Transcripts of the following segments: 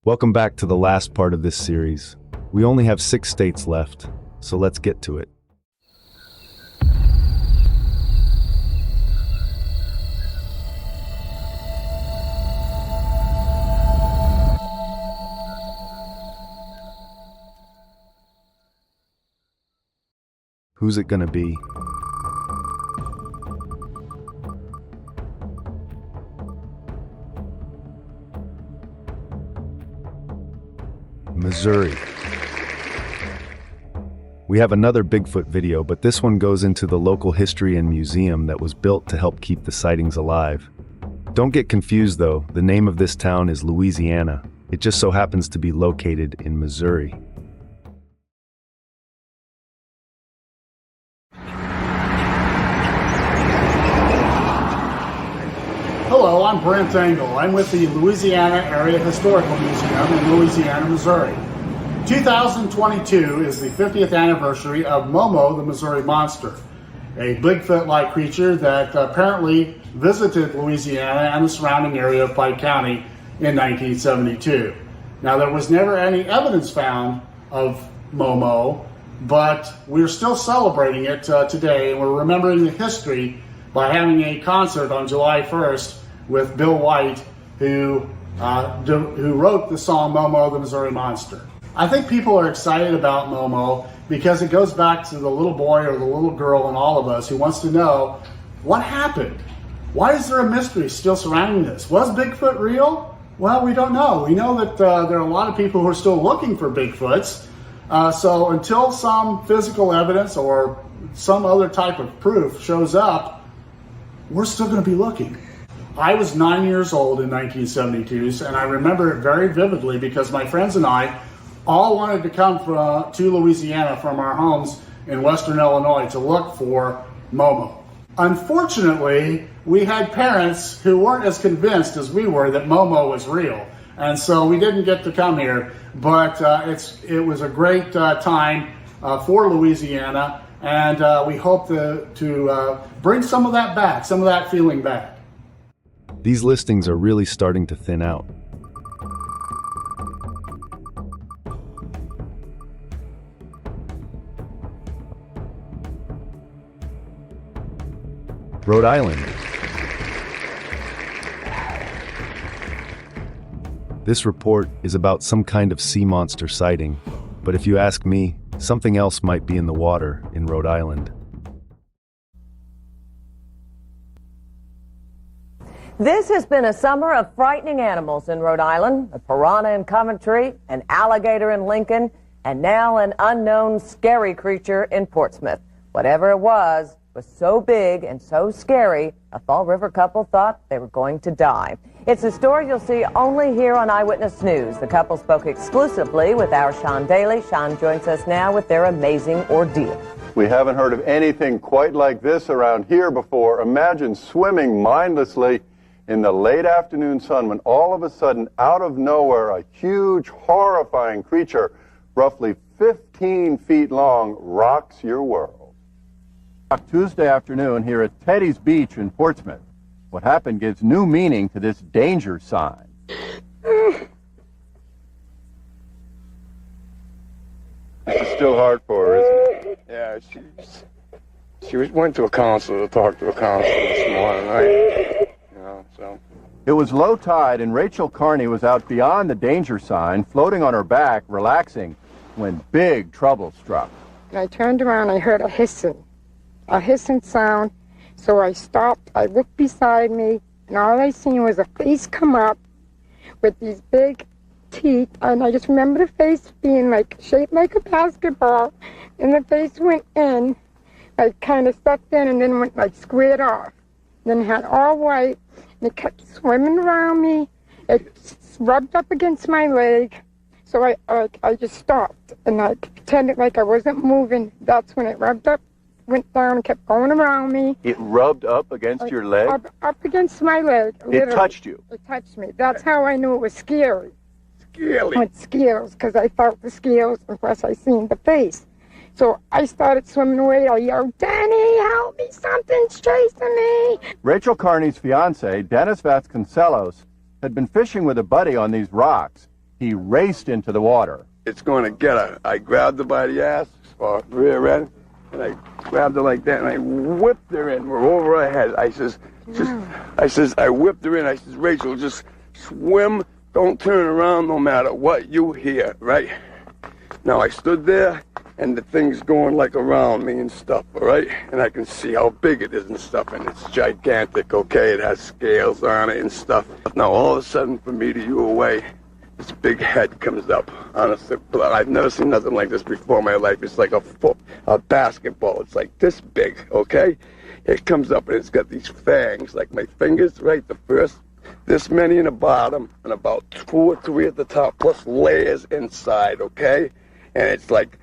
Welcome back to the last part of this series. We only have 6 states left, so let's get to it. Who's it gonna be? Missouri. We have another Bigfoot video, but this one goes into the local history and museum that was built to help keep the sightings alive. Don't get confused though, the name of this town is Louisiana. It just so happens to be located in Missouri. Hello, I'm Brent Engel. I'm with the Louisiana Area Historical Museum in Louisiana, Missouri. 2022 is the 50th anniversary of Momo the Missouri Monster, a Bigfoot-like creature that apparently visited Louisiana and the surrounding area of Pike County in 1972. Now, there was never any evidence found of Momo, but we're still celebrating it today, and we're remembering the history by having a concert on July 1st with Bill White, who wrote the song Momo the Missouri Monster. I think people are excited about Momo because it goes back to the little boy or the little girl in all of us who wants to know what happened. Why is there a mystery still surrounding this? Was Bigfoot real? Well, we don't know. We know that there are a lot of people who are still looking for Bigfoots. So until some physical evidence or some other type of proof shows up, we're still going to be looking. I was 9 years old in 1972, and I remember it very vividly because my friends and I all wanted to come to Louisiana from our homes in Western Illinois to look for Momo. Unfortunately, we had parents who weren't as convinced as we were that Momo was real, and so we didn't get to come here, but it was a great time for Louisiana, and we hope to bring some of that back, some of that feeling back. These listings are really starting to thin out. Rhode Island. This report is about some kind of sea monster sighting, but if you ask me, something else might be in the water in Rhode Island. This has been a summer of frightening animals in Rhode Island, a piranha in Coventry, an alligator in Lincoln, and now an unknown scary creature in Portsmouth. Whatever it was so big and so scary, a Fall River couple thought they were going to die. It's a story you'll see only here on Eyewitness News. The couple spoke exclusively with our Sean Daly. Sean joins us now with their amazing ordeal. We haven't heard of anything quite like this around here before. Imagine swimming mindlessly in the late afternoon sun when all of a sudden, out of nowhere, a huge, horrifying creature, roughly 15 feet long, rocks your world. Tuesday afternoon here at Teddy's Beach in Portsmouth. What happened gives new meaning to this danger sign. It's still hard for her, isn't it? Yeah, she went to a counselor to talk to a counselor this morning. It was low tide, and Rachel Carney was out beyond the danger sign, floating on her back, relaxing, when big trouble struck. I turned around, I heard a hissing sound, so I stopped, I looked beside me, and all I seen was a face come up with these big teeth, and I just remember the face being shaped like a basketball, and the face went in, kind of sucked in, and then went squared off. Then it had all white, and it kept swimming around me. It rubbed up against my leg, so I just stopped, and I pretended like I wasn't moving. That's when it rubbed up, went down, and kept going around me. It rubbed up against your leg? Up against my leg. It touched you? It touched me. That's how I knew it was scary. Scary? With scales, because I felt the scales, and plus I seen the face. So I started swimming away. I yelled, "Danny, help me, something's chasing me." Rachel Carney's fiancé, Dennis Vasconcelos, had been fishing with a buddy on these rocks. he raced into the water. It's going to get her. I grabbed her by the ass, or rear end, and I grabbed her like that, and I whipped her in. We're over her head. I whipped her in. I says, Rachel, just swim. Don't turn around no matter what you hear, right? Now I stood there, and the thing's going like around me and stuff, all right? And I can see how big it is and stuff, and it's gigantic, okay? It has scales on it and stuff. Now all of a sudden, from me to you away, this big head comes up. Honestly, I've never seen nothing like this before in my life. It's like a basketball. It's like this big, okay? It comes up and it's got these fangs, like my fingers, right? The first, this many in the bottom, and about 2 or 3 at the top, plus layers inside, okay? And it's like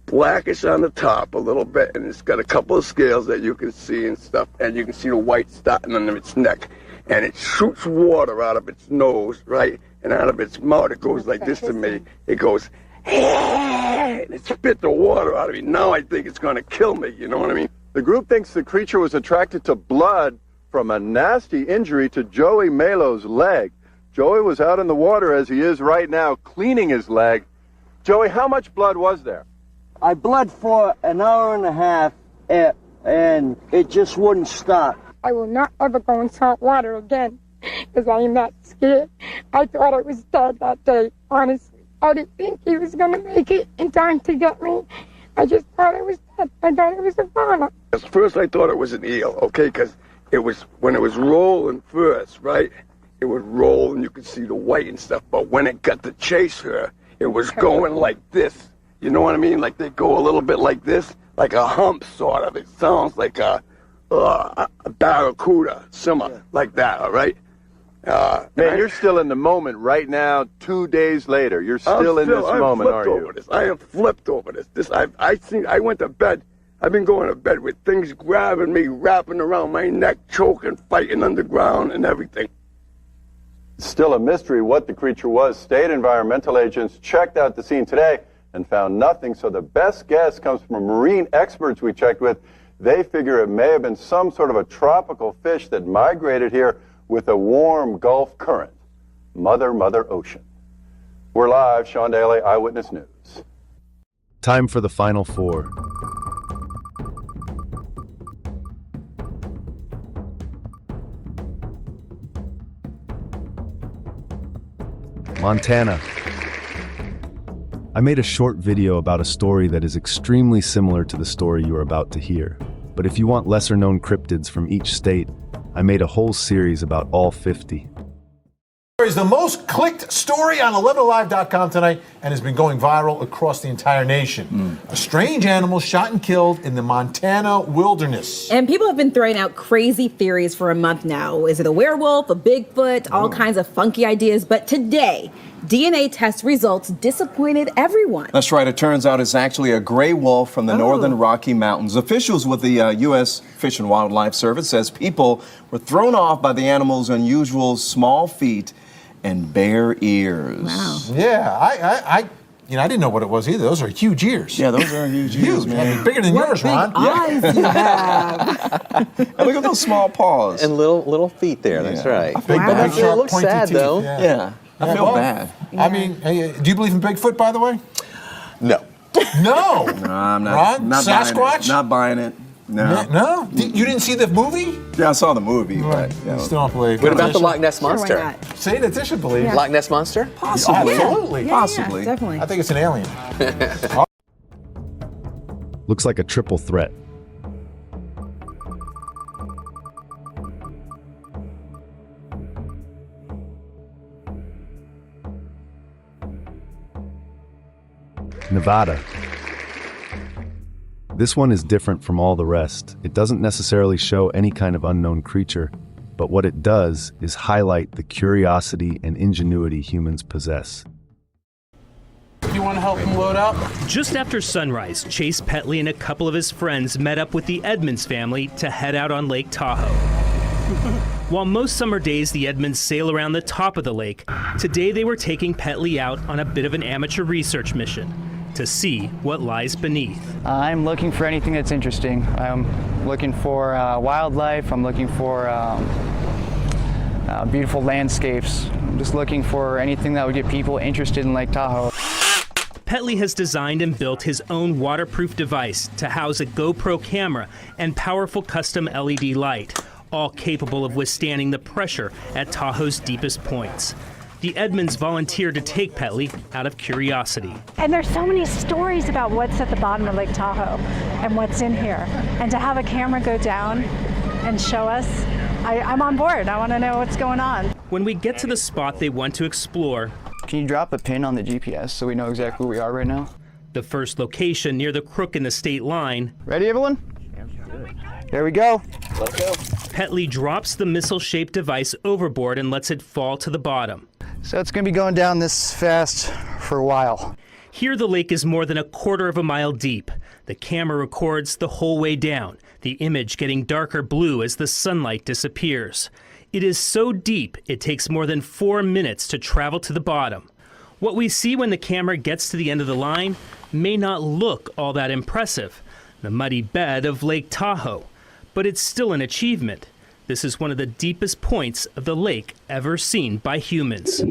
blackish on the top a little bit, and it's got a couple of scales that you can see and stuff, and you can see the white starting under its neck. And it shoots water out of its nose, right? And out of its mouth, it goes like this to me. It goes, and it spit the water out of me. Now I think it's going to kill me, you know what I mean? The group thinks the creature was attracted to blood from a nasty injury to Joey Melo's leg. Joey was out in the water as he is right now, cleaning his leg. Joey, how much blood was there? I bled for an hour and a half, and it just wouldn't stop. I will not ever go in salt water again, because I am that scared. I thought I was dead that day, honestly. I didn't think he was going to make it in time to get me. I just thought I was dead. I thought it was a fauna. At first I thought it was an eel, okay, because it was, when it was rolling first, right, it would roll and you could see the white and stuff, but when it got to chase her, it was going like this. You know what I mean? Like they go a little bit like this, like a hump sort of. It sounds like a barracuda, similar, like that, all right? Man, you're still in the moment right now, 2 days later. You're still in this moment, are you? I am flipped over this. I went to bed. I've been going to bed with things grabbing me, wrapping around my neck, choking, fighting underground and everything. It's still a mystery what the creature was. State environmental agents checked out the scene today and found nothing, so the best guess comes from marine experts we checked with. They figure it may have been some sort of a tropical fish that migrated here with a warm Gulf current. Mother Ocean. We're live, Sean Daly, Eyewitness News. Time for the final four. Montana. I made a short video about a story that is extremely similar to the story you are about to hear. But if you want lesser-known cryptids from each state, I made a whole series about all 50. Is the most clicked story on 11alive.com tonight and has been going viral across the entire nation. A strange animal shot and killed in the Montana wilderness. And people have been throwing out crazy theories for a month now. Is it a werewolf, a Bigfoot, all kinds of funky ideas? But today, DNA test results disappointed everyone. That's right. It turns out it's actually a gray wolf from the northern Rocky Mountains. Officials with the U.S. Fish and Wildlife Service says people were thrown off by the animal's unusual small feet and bare ears. Wow. Yeah, I didn't know what it was either. Those are huge ears. Yeah, those are huge ears, man. I mean, bigger than yours, Ron. Eyes you have. And look at those small paws. And little feet there, that's right. Big, Wow. big, sharp, It looks pointy sad, teeth. though. Yeah, I feel bad. I mean, do you believe in Bigfoot, by the way? No. No. No, I'm not. Ron? Not Sasquatch? buying it. Not buying it. No. No? You didn't see the movie? Yeah, I saw the movie. Right. But, You still don't believe. What about the Loch Ness Sure, why Monster? not? See, that they should believe. Yeah. Loch Ness Monster? Possibly. Absolutely. Yeah, Possibly. yeah, definitely. I think it's an alien. Looks like a triple threat. Nevada. This one is different from all the rest. It doesn't necessarily show any kind of unknown creature, but what it does is highlight the curiosity and ingenuity humans possess. You want to help him load up? Just after sunrise, Chase Petley and a couple of his friends met up with the Edmonds family to head out on Lake Tahoe. While most summer days the Edmonds sail around the top of the lake, today they were taking Petley out on a bit of an amateur research mission to see what lies beneath. I'm looking for anything that's interesting. I'm looking for wildlife. I'm looking for beautiful landscapes. I'm just looking for anything that would get people interested in Lake Tahoe. Petley has designed and built his own waterproof device to house a GoPro camera and powerful custom LED light, all capable of withstanding the pressure at Tahoe's deepest points. The Edmonds volunteered to take Petley out of curiosity. And there's so many stories about what's at the bottom of Lake Tahoe and what's in here. And to have a camera go down and show us, I'm on board. I want to know what's going on. When we get to the spot they want to explore, can you drop a pin on the GPS so we know exactly where we are right now? The first location near the crook in the state line. Ready, everyone? There we go. Let's go. Petley drops the missile-shaped device overboard and lets it fall to the bottom. So it's going to be going down this fast for a while. Here the lake is more than a quarter of a mile deep. The camera records the whole way down, the image getting darker blue as the sunlight disappears. It is so deep, it takes more than 4 minutes to travel to the bottom. What we see when the camera gets to the end of the line may not look all that impressive, the muddy bed of Lake Tahoe, but it's still an achievement. This is one of the deepest points of the lake ever seen by humans.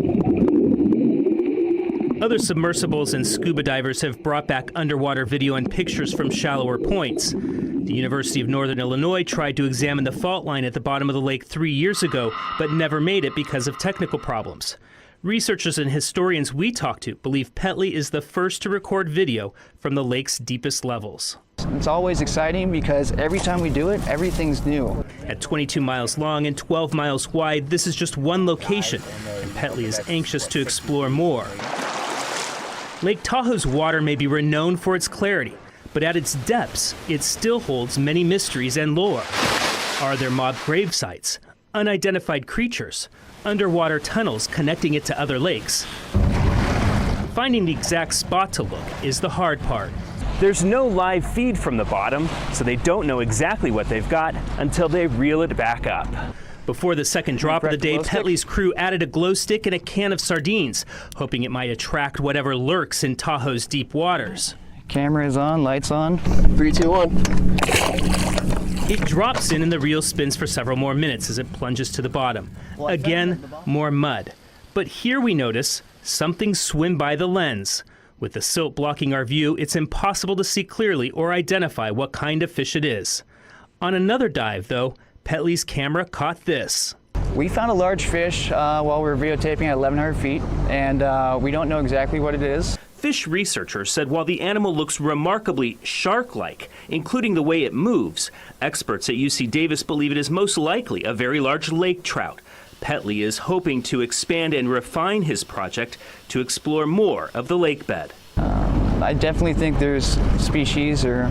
Other submersibles and scuba divers have brought back underwater video and pictures from shallower points. The University of Northern Illinois tried to examine the fault line at the bottom of the lake 3 years ago, but never made it because of technical problems. Researchers and historians we talked to believe Petley is the first to record video from the lake's deepest levels. It's always exciting because every time we do it, everything's new. At 22 miles long and 12 miles wide, this is just one location, and Petley is anxious to explore more. Lake Tahoe's water may be renowned for its clarity, but at its depths, it still holds many mysteries and lore. Are there mob grave sites, unidentified creatures, underwater tunnels connecting it to other lakes? Finding the exact spot to look is the hard part. There's no live feed from the bottom, so they don't know exactly what they've got until they reel it back up. Before the second drop of the day, Petley's crew added a glow stick and a can of sardines, hoping it might attract whatever lurks in Tahoe's deep waters. Camera is on, lights on. 3, 2, 1. It drops in and the reel spins for several more minutes as it plunges to the bottom. Again, more mud. But here we notice something swim by the lens. With the silt blocking our view, it's impossible to see clearly or identify what kind of fish it is. On another dive, though, Petley's camera caught this. We found a large fish while we were videotaping at 1,100 feet, and we don't know exactly what it is. Fish researchers said while the animal looks remarkably shark-like, including the way it moves, experts at UC Davis believe it is most likely a very large lake trout. Petley is hoping to expand and refine his project to explore more of the lake bed. I definitely think there's species or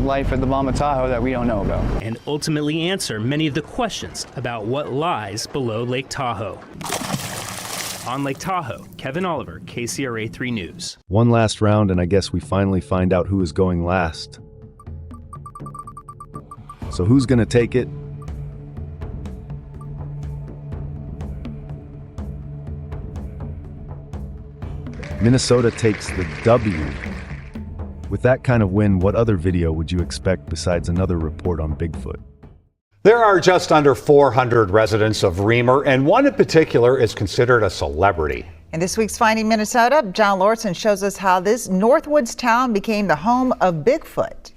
life at the bottom of Tahoe that we don't know about. And ultimately answer many of the questions about what lies below Lake Tahoe. On Lake Tahoe, Kevin Oliver, KCRA 3 News. One last round, and I guess we finally find out who is going last. So who's gonna take it? Minnesota takes the W. With that kind of win, what other video would you expect besides another report on Bigfoot? There are just under 400 residents of Reamer, and one in particular is considered a celebrity. In this week's Finding Minnesota, John Lorson shows us how this Northwoods town became the home of Bigfoot.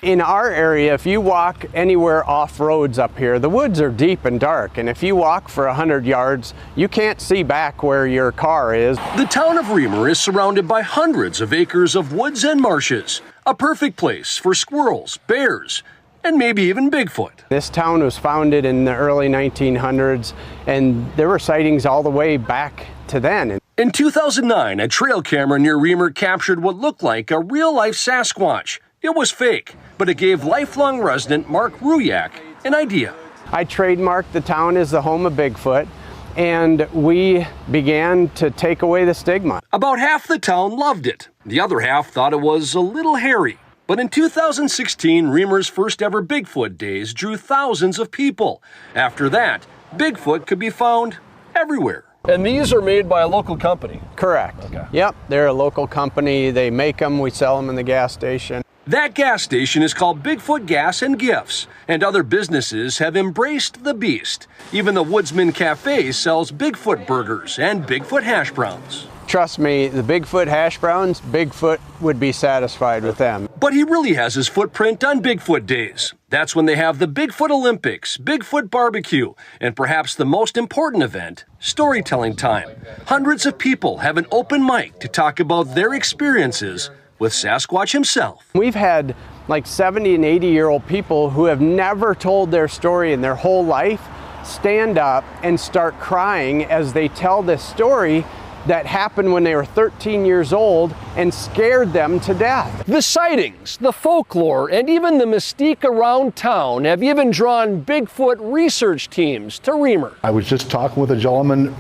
In our area, if you walk anywhere off roads up here, the woods are deep and dark, and if you walk for 100 yards, you can't see back where your car is. The town of Reamer is surrounded by hundreds of acres of woods and marshes, a perfect place for squirrels, bears, and maybe even Bigfoot. This town was founded in the early 1900s, and there were sightings all the way back to then. In 2009, a trail camera near Reamer captured what looked like a real-life Sasquatch. It was fake, but it gave lifelong resident Mark Ruyak an idea. I trademarked the town as the home of Bigfoot, and we began to take away the stigma. About half the town loved it. The other half thought it was a little hairy. But in 2016, Reamer's first ever Bigfoot days drew thousands of people. After that, Bigfoot could be found everywhere. And these are made by a local company? Correct. Okay. Yep, they're a local company. They make them, we sell them in the gas station. That gas station is called Bigfoot Gas and Gifts, and other businesses have embraced the beast. Even the Woodsman Cafe sells Bigfoot burgers and Bigfoot hash browns. Trust me, the Bigfoot hash browns, Bigfoot would be satisfied with them. But he really has his footprint on Bigfoot Days. That's when they have the Bigfoot Olympics, Bigfoot Barbecue, and perhaps the most important event, storytelling time. Hundreds of people have an open mic to talk about their experiences with Sasquatch himself. We've had like 70 and 80-year-old people who have never told their story in their whole life stand up and start crying as they tell this story that happened when they were 13 years old and scared them to death. The sightings, the folklore, and even the mystique around town have even drawn Bigfoot research teams to Reamer. I was just talking with a gentleman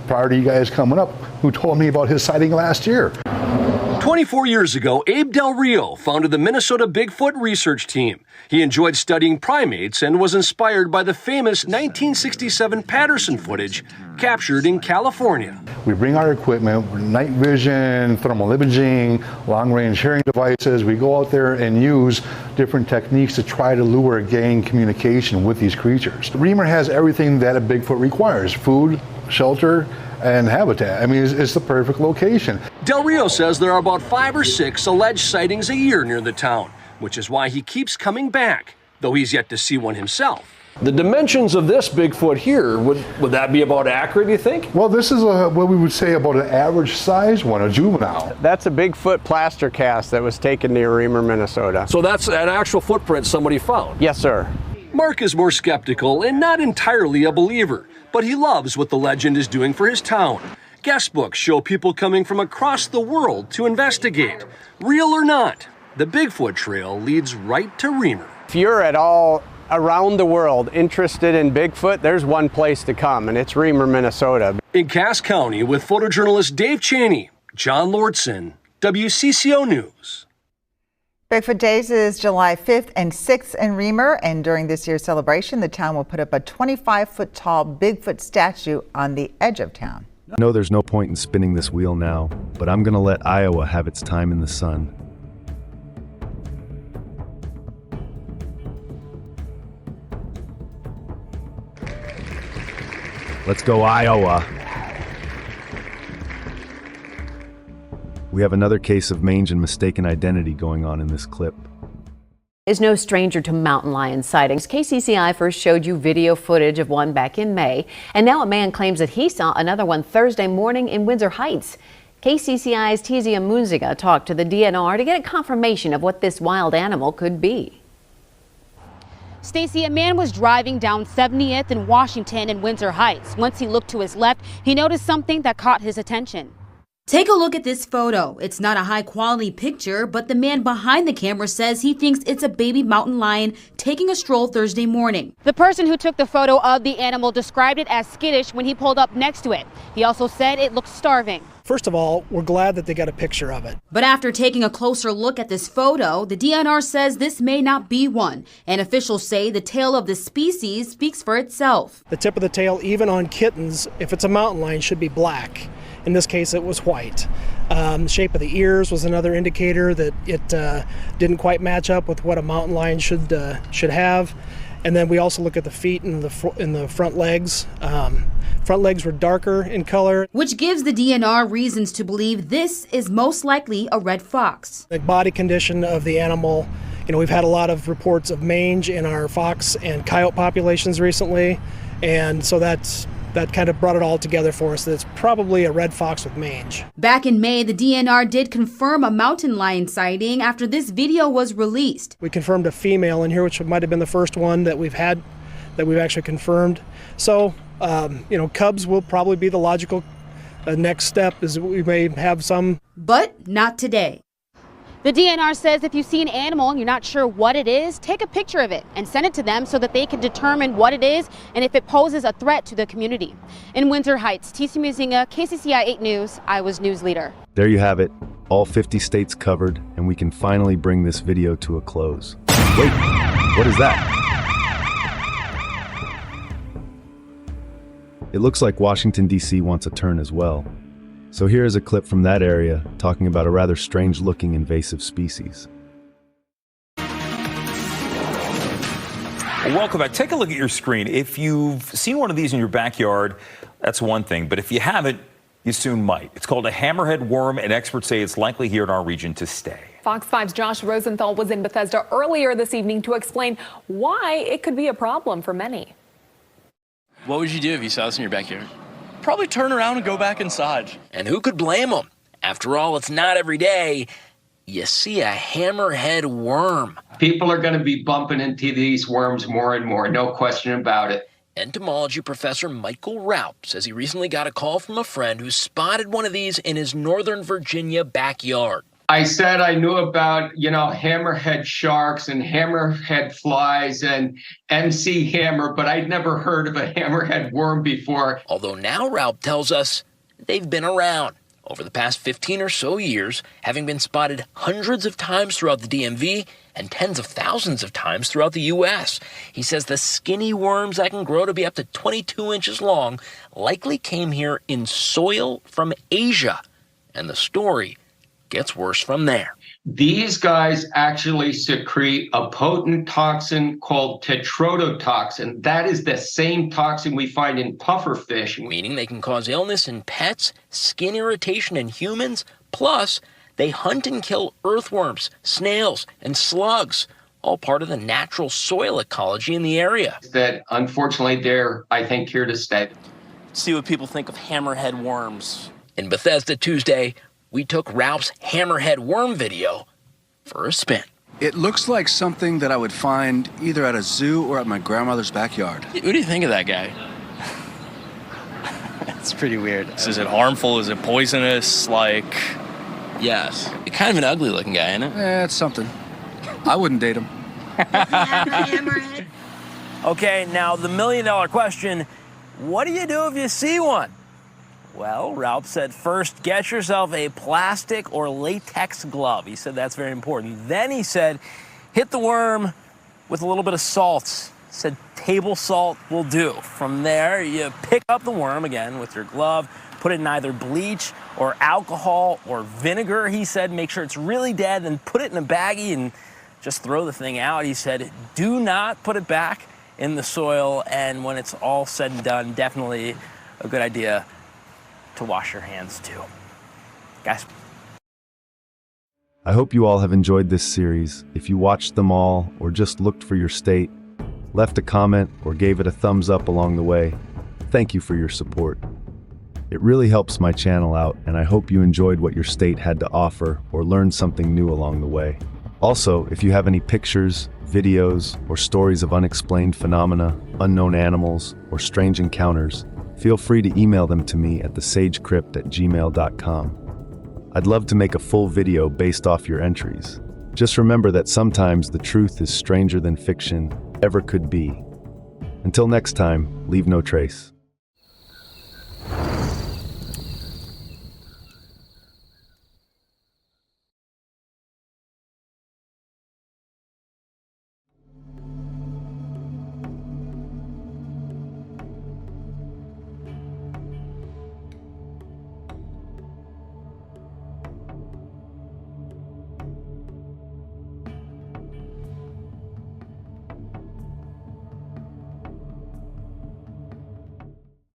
prior to you guys coming up who told me about his sighting last year. 24 years ago, Abe Del Rio founded the Minnesota Bigfoot Research Team. He enjoyed studying primates and was inspired by the famous 1967 Patterson footage captured in California. We bring our equipment, night vision, thermal imaging, long-range hearing devices. We go out there and use different techniques to try to lure and gain communication with these creatures. Reamer has everything that a Bigfoot requires: food, shelter, and habitat. I mean, it's the perfect location. Del Rio says there are about 5 or 6 alleged sightings a year near the town, which is why he keeps coming back, though he's yet to see one himself. The dimensions of this Bigfoot here, would that be about accurate, you think? Well, this is what we would say about an average size one, a juvenile. That's a Bigfoot plaster cast that was taken near Reamer, Minnesota. So that's an actual footprint somebody found? Yes, sir. Mark is more skeptical and not entirely a believer, but he loves what the legend is doing for his town. Guest books show people coming from across the world to investigate. Real or not, the Bigfoot Trail leads right to Reamer. If you're at all around the world interested in Bigfoot, there's one place to come, and it's Reamer, Minnesota. In Cass County with photojournalist Dave Cheney, John Lordson, WCCO News. Bigfoot Days is July 5th and 6th in Reamer, and during this year's celebration, the town will put up a 25-foot tall Bigfoot statue on the edge of town. I know there's no point in spinning this wheel now, but I'm gonna let Iowa have its time in the sun. Let's go, Iowa. We have another case of mange and mistaken identity going on in this clip. Is no stranger to mountain lion sightings. KCCI first showed you video footage of one back in May, and now a man claims that he saw another one Thursday morning in Windsor Heights. KCCI's Tizia Munziga talked to the DNR to get a confirmation of what this wild animal could be. Stacy, a man was driving down 70th and Washington in Windsor Heights. Once he looked to his left, he noticed something that caught his attention. Take a look at this photo. It's not a high-quality picture, but the man behind the camera says he thinks it's a baby mountain lion taking a stroll Thursday morning. The person who took the photo of the animal described it as skittish when he pulled up next to it. He also said it looked starving. First of all, we're glad that they got a picture of it. But after taking a closer look at this photo, the DNR says this may not be one, and officials say the tail of the species speaks for itself. The tip of the tail, even on kittens, if it's a mountain lion, should be black. In this case, it was white. The shape of the ears was another indicator that it didn't quite match up with what a mountain lion should have. And then we also look at the feet and the front legs. Front legs were darker in color, which gives the DNR reasons to believe this is most likely a red fox. The body condition of the animal, we've had a lot of reports of mange in our fox and coyote populations recently, and so that kind of brought it all together for us that it's probably a red fox with mange. Back in May, the DNR did confirm a mountain lion sighting after this video was released. We confirmed a female in here, which might have been the first one that we've had that we've actually confirmed. So, cubs will probably be the logical next step, is we may have some. But not today. The DNR says if you see an animal and you're not sure what it is, take a picture of it and send it to them so that they can determine what it is and if it poses a threat to the community. In Windsor Heights, Tizia Munziga, KCCI 8 News, Iowa's news leader. There you have it, all 50 states covered, and we can finally bring this video to a close. Wait, what is that? It looks like Washington, D.C. wants a turn as well. So here is a clip from that area talking about a rather strange-looking invasive species. Welcome back. Take a look at your screen. If you've seen one of these in your backyard, that's one thing. But if you haven't, you soon might. It's called a hammerhead worm, and experts say it's likely here in our region to stay. Fox 5's Josh Rosenthal was in Bethesda earlier this evening to explain why it could be a problem for many. What would you do if you saw this in your backyard? Probably turn around and go back inside. And who could blame them? After all, it's not every day you see a hammerhead worm. People are going to be bumping into these worms more and more, no question about it. Entomology professor Michael Raup says he recently got a call from a friend who spotted one of these in his Northern Virginia backyard. I said I knew about, hammerhead sharks and hammerhead flies and MC hammer, but I'd never heard of a hammerhead worm before. Although now Raup tells us they've been around over the past 15 or so years, having been spotted hundreds of times throughout the DMV and tens of thousands of times throughout the U.S. He says the skinny worms that can grow to be up to 22 inches long likely came here in soil from Asia. And the story gets worse from there. These guys actually secrete a potent toxin called tetrodotoxin. That is the same toxin we find in pufferfish. Meaning they can cause illness in pets, skin irritation in humans, plus they hunt and kill earthworms, snails, and slugs, all part of the natural soil ecology in the area. That unfortunately they're, I think, here to stay. See what people think of hammerhead worms. In Bethesda Tuesday, we took Ralph's hammerhead worm video for a spin. It looks like something that I would find either at a zoo or at my grandmother's backyard. What do you think of that guy? It's pretty weird. Is it harmful? Is it poisonous? Yes. Kind of an ugly looking guy, isn't it? Yeah, it's something. I wouldn't date him. Okay, now the million-dollar question, what do you do if you see one? Well, Ralph said first, get yourself a plastic or latex glove. He said that's very important. Then he said, hit the worm with a little bit of salt. He said table salt will do. From there, you pick up the worm again with your glove, put it in either bleach or alcohol or vinegar. He said make sure it's really dead, then put it in a baggie and just throw the thing out. He said do not put it back in the soil, and when it's all said and done, definitely a good idea to wash your hands too. Guys. I hope you all have enjoyed this series. If you watched them all or just looked for your state, left a comment or gave it a thumbs up along the way, thank you for your support. It really helps my channel out, and I hope you enjoyed what your state had to offer or learned something new along the way. Also, if you have any pictures, videos, or stories of unexplained phenomena, unknown animals, or strange encounters, feel free to email them to me at thesagecrypt@gmail.com. I'd love to make a full video based off your entries. Just remember that sometimes the truth is stranger than fiction ever could be. Until next time, leave no trace.